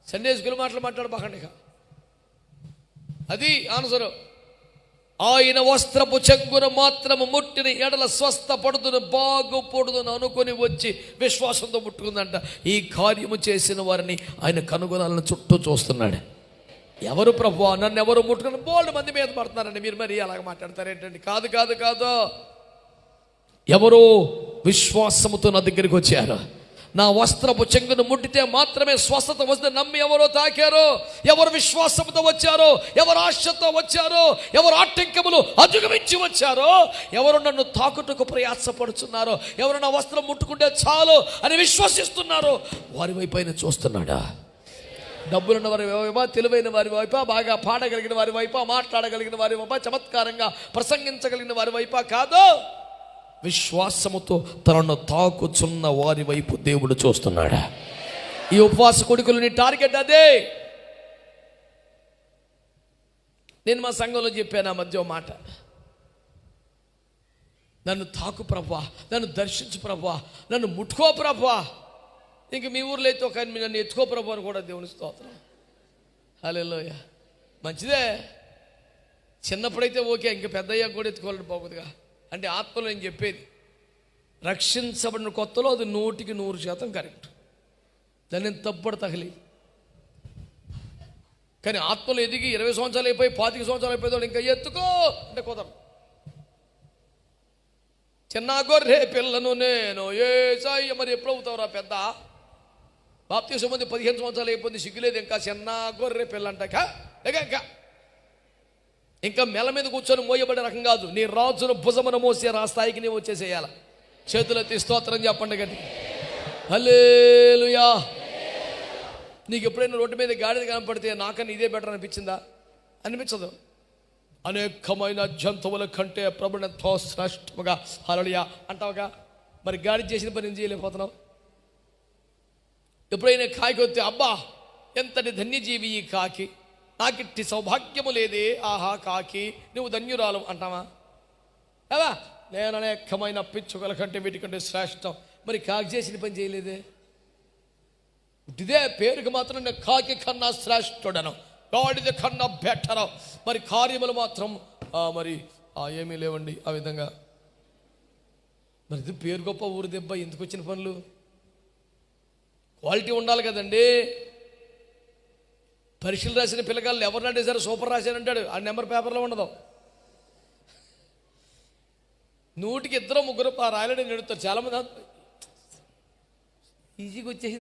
Sunday school మాట్లాడబాకండి. అది answer. ఆయన వస్త్రపు చెంగును మాత్రము ముట్టిన ఎడల స్వస్థపడుతును బాగుపడుతును అనుకొని వచ్చి విశ్వాసంతో ముట్టుకుందంట. ఈ కార్యము చేసిన వారిని ఆయన కనుగొనాలని చుట్టూ చూస్తున్నాడు. ఎవరు ప్రభువా, నన్ను ఎవరు ముట్టుకుని బోల్డ్ మంది మీద పడుతున్నారండి. మీరు మరి అలాగ మాట్లాడతారేంటండి? కాదు కాదు కాదు, ఎవరో విశ్వాసముతో నా దగ్గరికి వచ్చారు. నా వస్త్రపు చెంగును ముట్టితే మాత్రమే స్వస్థత వస్తుంది నమ్మి ఎవరో తాకారో, ఎవరు విశ్వాసంతో వచ్చారో, ఎవరు ఆశతో వచ్చారో, ఎవరు ఆటంకములు అధిగమించి వచ్చారో, ఎవరు నన్ను తాకుటకు ప్రయాసపడుతున్నారో, ఎవరు నా వస్త్రం ముట్టుకుంటే చాలు అని విశ్వసిస్తున్నారో వారి వైపు ఆయన చూస్తున్నాడా? డబ్బులున్న వారి వైపా, తెలివైన వారి వైపా, బాగా పాడగలిగిన వారి వైపా, మాట్లాడగలిగిన వారి వైపా, చమత్కారంగా ప్రసంగించగలిగిన వారి వైపా? కాదు, విశ్వాసముతో తనను తాకుచున్న వారి వైపు దేవుడు చూస్తున్నాడా? ఈ ఉపవాస కొడుకులని టార్గెట్ అదే. నేను మా సంఘంలో చెప్పాను ఆ మధ్య మాట, నన్ను తాకు ప్రభువా, నన్ను దర్శించు ప్రభువా, నన్ను ముట్టుకో ప్రభువా. ఇంక మీ ఊర్లో అయితే ఒక నన్ను ఎత్తుకో ప్రభు అని కూడా దేవుని స్తోత్రం. హల్లెలూయా. మంచిదే, చిన్నప్పుడైతే ఓకే, ఇంక పెద్ద అయ్యాక కూడా ఎత్తుకోవాలని పోకూడదుగా. అంటే ఆత్మలో నేను చెప్పేది, రక్షించబడిన కొత్తలో అది 100% కరెక్ట్, దాన్ని తప్పుడు తగిలి. కానీ ఆత్మలో ఎదిగి 20 సంవత్సరాలు అయిపోయి 25 సంవత్సరాలు అయిపోయేవాడు ఇంకా ఎత్తుకో అంటే కుదరదు. చిన్న గొర్రె పిల్లను నేను యేసయ్య. మరి ఎప్పుడు అవుతావురా పెద్ద? బాప్తిసం మంది 15 సంవత్సరాలు అయిపోయింది, సిగ్గులేదు ఇంకా చిన్న గొర్రె పిల్ల అంట. ఇంకా మెల్ల మీద కూర్చొని మోయబడే రకం కాదు. నీ రాజును భుజమున మోసే ఆ స్థాయికి నీవు వచ్చేసేయాల. చేతులెత్తి స్తోత్రం చెప్పండి గట్టి. హల్లెలూయా. నీకు ఎప్పుడైనా రోడ్డు మీద గాడిద కనపడితే నాకన్నా ఇదే బెటర్ అనిపించిందా? అనిపించదు. అనేకమైన జంతువుల కంటే ప్రభునెంతో శ్రేష్టముగా హల్లెలూయా అంటావుగా. మరి గాడిద చేసిన పని ఏం చేయలేకపోతున్నావు? ఎప్పుడైనా కాకి వస్తే అబ్బా ఎంతటి ధన్యజీవి ఈ కాకి, నాకిట్టి సౌభాగ్యము లేదే, ఆహా కాకి నువ్వు ధన్యురాలు అంటావా? అవా నేను అనేకమైన పిచ్చుకల కంటే వీటికంటే శ్రేష్టం. మరి కాకి చేసిన పని చేయలేదే. ఇదే పేరుకి మాత్రం నేను కాకి కన్నా శ్రేష్ఠుడను, గాడిద కన్నా బెటరు. మరి కార్యములు మాత్రం మరి ఏమీ లేవండి ఆ విధంగా. మరి ఇది పేరు గొప్ప ఊరు దెబ్బ, ఎందుకు వచ్చిన పనులు? క్వాలిటీ ఉండాలి కదండి. పరీక్షలు రాసిన పిల్లగాళ్ళు ఎవరినంటే సరే సూపర్ రాశానంటాడు, ఆ నెంబర్ పేపర్లో ఉండదు. 100కి 2 3 రాయలేడని నడుస్తారు చాలామంది. ఈజీగా వచ్చేసి